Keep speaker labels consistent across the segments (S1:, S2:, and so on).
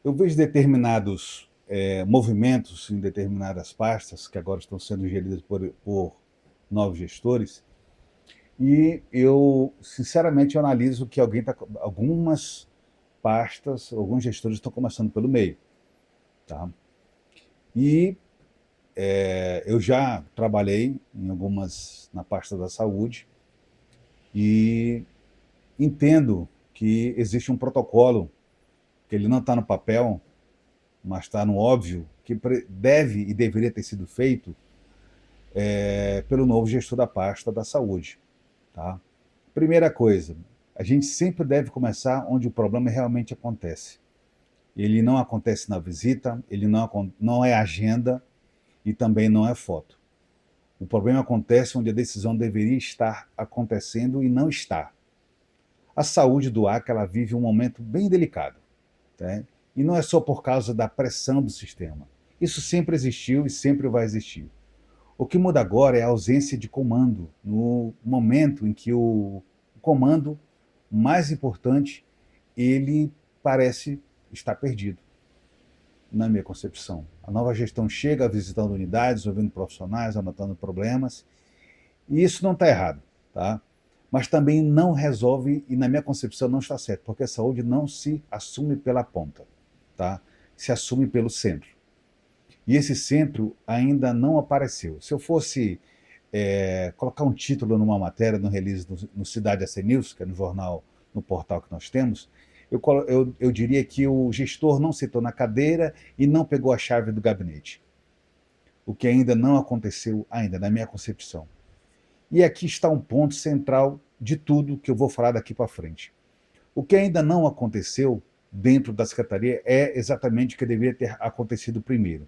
S1: Eu vejo determinados movimentos em determinadas pastas que agora estão sendo geridas por novos gestores e eu, sinceramente, eu analiso que algumas pastas, alguns gestores estão começando pelo meio, tá? E eu já trabalhei em algumas na pasta da saúde e entendo que existe um protocolo que ele não está no papel, mas está no óbvio, que deve e deveria ter sido feito pelo novo gestor da pasta da saúde. Tá? Primeira coisa, a gente sempre deve começar onde o problema realmente acontece. Ele não acontece na visita, ele não é agenda e também não é foto. O problema acontece onde a decisão deveria estar acontecendo e não está. A saúde do Acre ela vive um momento bem delicado. Tá? E não é só por causa da pressão do sistema. Isso sempre existiu e sempre vai existir. O que muda agora é a ausência de comando, no momento em que o comando mais importante, ele parece estar perdido, na minha concepção. A nova gestão chega visitando unidades, ouvindo profissionais, anotando problemas, e isso não está errado, tá? Mas também não resolve, e na minha concepção não está certo, porque a saúde não se assume pela ponta, tá? Se assume pelo centro. E esse centro ainda não apareceu. Se eu fosse colocar um título numa matéria, no release no Cidade AC News, que é no jornal, no portal que nós temos, eu diria que o gestor não sentou na cadeira e não pegou a chave do gabinete. O que ainda não aconteceu, ainda, na minha concepção. E aqui está um ponto central de tudo que eu vou falar daqui para frente. O que ainda não aconteceu dentro da secretaria é exatamente o que deveria ter acontecido primeiro.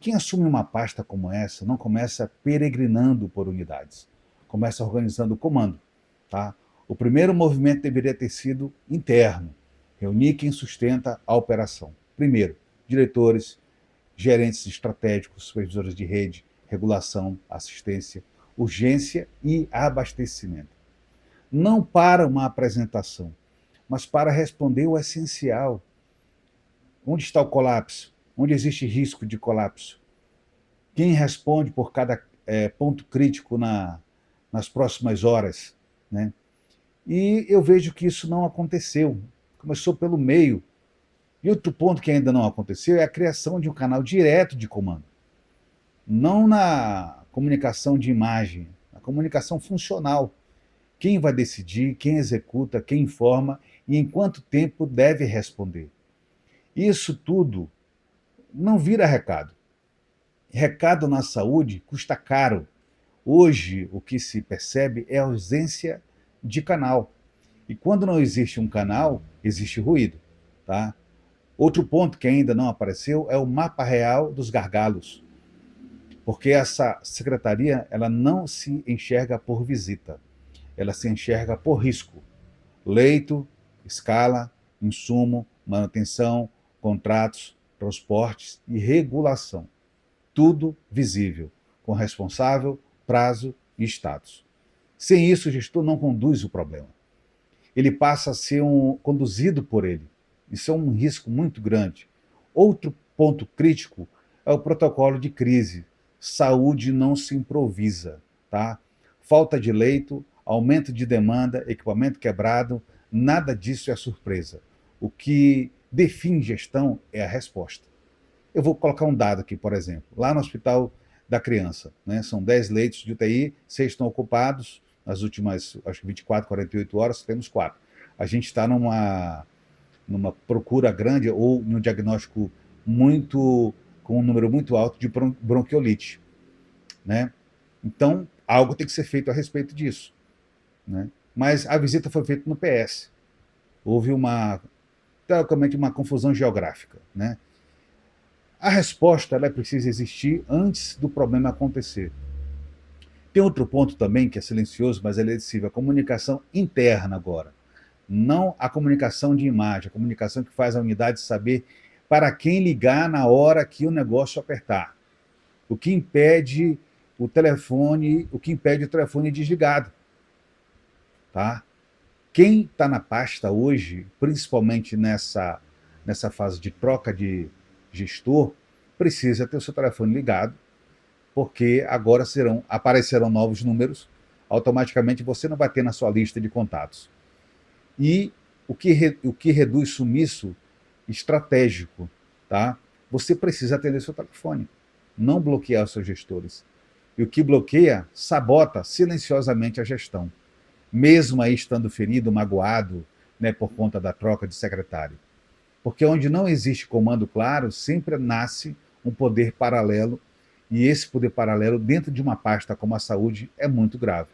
S1: Quem assume uma pasta como essa não começa peregrinando por unidades, começa organizando o comando. Tá? O primeiro movimento deveria ter sido interno, reunir quem sustenta a operação. Primeiro, diretores, gerentes estratégicos, supervisores de rede, regulação, assistência, urgência e abastecimento. Não para uma apresentação, mas para responder o essencial. Onde está o colapso? Onde existe risco de colapso? Quem responde por cada ponto crítico nas próximas horas? Né? E eu vejo que isso não aconteceu. Começou pelo meio. E outro ponto que ainda não aconteceu é a criação de um canal direto de comando. Não na comunicação de imagem, na comunicação funcional. Quem vai decidir, quem executa, quem informa e em quanto tempo deve responder. Isso tudo não vira recado. Recado na saúde custa caro. Hoje, o que se percebe é a ausência de canal. E quando não existe um canal, existe ruído. Tá? Outro ponto que ainda não apareceu é o mapa real dos gargalos. Porque essa secretaria ela não se enxerga por visita, ela se enxerga por risco. Leito, escala, insumo, manutenção, contratos, transportes e regulação. Tudo visível, com responsável, prazo e status. Sem isso, o gestor não conduz o problema. Ele passa a ser conduzido por ele. Isso é um risco muito grande. Outro ponto crítico é o protocolo de crise. Saúde não se improvisa. Tá? Falta de leito, aumento de demanda, equipamento quebrado, nada disso é surpresa. O que define gestão é a resposta. Eu vou colocar um dado aqui, por exemplo. Lá no Hospital da Criança, né, são 10 leitos de UTI, 6 estão ocupados, nas últimas, acho que 24, 48 horas, temos 4. A gente está numa procura grande ou num diagnóstico com um número muito alto de bronquiolite. Né? Então, algo tem que ser feito a respeito disso. Né? Mas a visita foi feita no PS. Houve teoricamente, uma confusão geográfica. Né? A resposta ela precisa existir antes do problema acontecer. Tem outro ponto também que é silencioso, mas ele é decisivo, a comunicação interna agora. Não a comunicação de imagem, a comunicação que faz a unidade saber para quem ligar na hora que o negócio apertar. O que impede o telefone desligado. Tá? Quem está na pasta hoje, principalmente nessa fase de troca de gestor, precisa ter o seu telefone ligado, porque agora aparecerão novos números, automaticamente você não vai ter na sua lista de contatos. E o que reduz sumiço estratégico, tá? Você precisa atender seu telefone, não bloquear os seus gestores. E o que bloqueia, sabota silenciosamente a gestão, mesmo aí estando ferido, magoado, né, por conta da troca de secretário. Porque onde não existe comando claro, sempre nasce um poder paralelo, e esse poder paralelo, dentro de uma pasta como a saúde, é muito grave.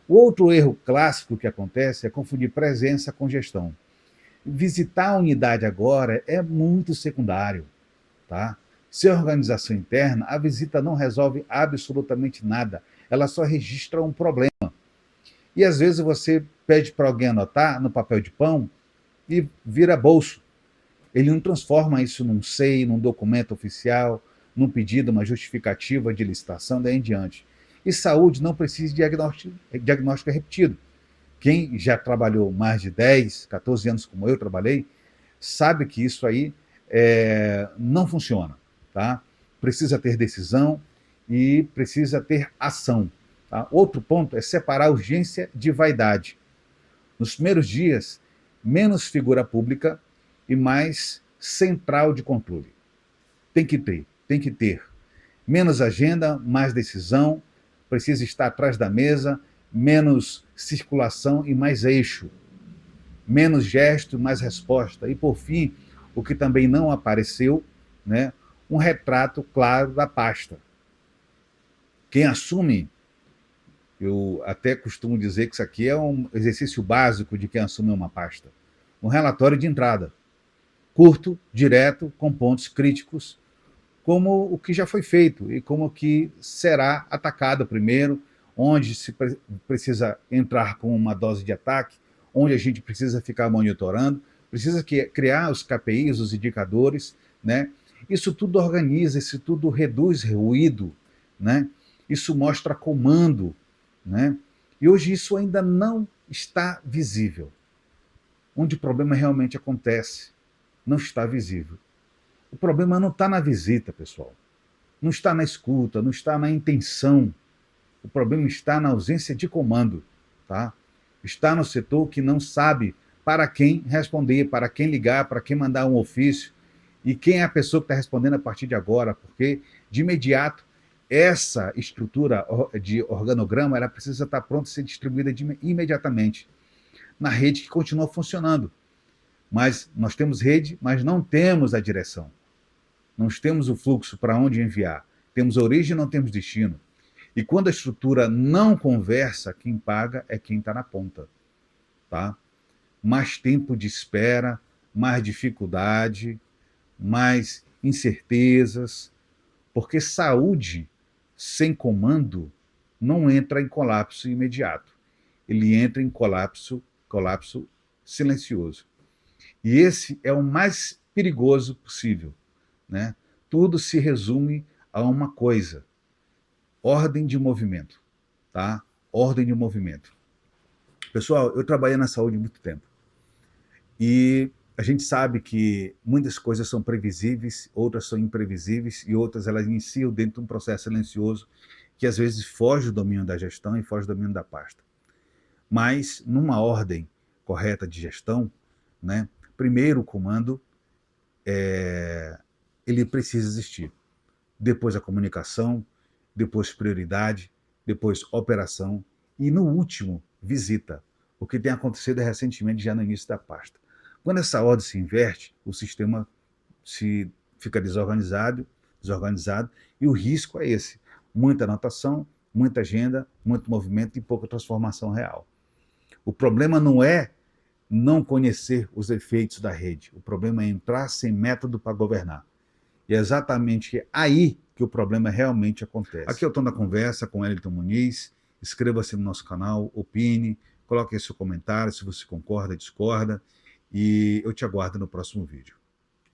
S1: O outro erro clássico que acontece é confundir presença com gestão. Visitar a unidade agora é muito secundário, tá? Se é organização interna, a visita não resolve absolutamente nada, ela só registra um problema. E às vezes você pede para alguém anotar no papel de pão e vira bolso. Ele não transforma isso num SEI, num documento oficial, num pedido, uma justificativa de licitação, daí em diante. E saúde não precisa de diagnóstico repetido. Quem já trabalhou mais de 10, 14 anos como eu trabalhei, sabe que isso aí não funciona. Tá? Precisa ter decisão e precisa ter ação. Tá? Outro ponto é separar urgência de vaidade. Nos primeiros dias, menos figura pública e mais central de controle. Tem que ter. Menos agenda, mais decisão, precisa estar atrás da mesa, menos circulação e mais eixo. Menos gesto, mais resposta. E, por fim, o que também não apareceu, né, um retrato claro da pasta. Quem assume, eu até costumo dizer que isso aqui é um exercício básico de quem assume uma pasta. Um relatório de entrada. Curto, direto, com pontos críticos, como o que já foi feito e como o que será atacado primeiro, onde se precisa entrar com uma dose de ataque, onde a gente precisa ficar monitorando, precisa criar os KPIs, os indicadores, né? Isso tudo organiza, isso tudo reduz ruído, né? Isso mostra comando, né? E hoje isso ainda não está visível. Onde o problema realmente acontece, não está visível. O problema não está na visita, pessoal. Não está na escuta, não está na intenção. O problema está na ausência de comando. Tá? Está no setor que não sabe para quem responder, para quem ligar, para quem mandar um ofício e quem é a pessoa que está respondendo a partir de agora, porque de imediato essa estrutura de organograma ela precisa estar pronta a ser distribuída imediatamente na rede que continua funcionando. Mas nós temos rede, mas não temos a direção. Não temos o fluxo para onde enviar. Temos origem, não temos destino. E quando a estrutura não conversa, quem paga é quem está na ponta. Tá? Mais tempo de espera, mais dificuldade, mais incertezas, porque saúde sem comando não entra em colapso imediato. Ele entra em colapso silencioso. E esse é o mais perigoso possível. Né? Tudo se resume a uma coisa: ordem de movimento. Tá? Ordem de movimento. Pessoal, eu trabalhei na saúde há muito tempo. E a gente sabe que muitas coisas são previsíveis, outras são imprevisíveis e outras elas iniciam dentro de um processo silencioso que às vezes foge do domínio da gestão e foge do domínio da pasta. Mas numa ordem correta de gestão, né, primeiro o comando ele precisa existir. Depois a comunicação, depois prioridade, depois operação e no último visita. O que tem acontecido recentemente já no início da pasta. Quando essa ordem se inverte, o sistema fica desorganizado e o risco é esse: muita anotação, muita agenda, muito movimento e pouca transformação real. O problema não é não conhecer os efeitos da rede, o problema é entrar sem método para governar. E é exatamente aí que o problema realmente acontece. Aqui é o Tom da Conversa com Wellington Muniz. Inscreva-se no nosso canal, opine, coloque aí seu comentário se você concorda, discorda, e eu te aguardo no próximo vídeo.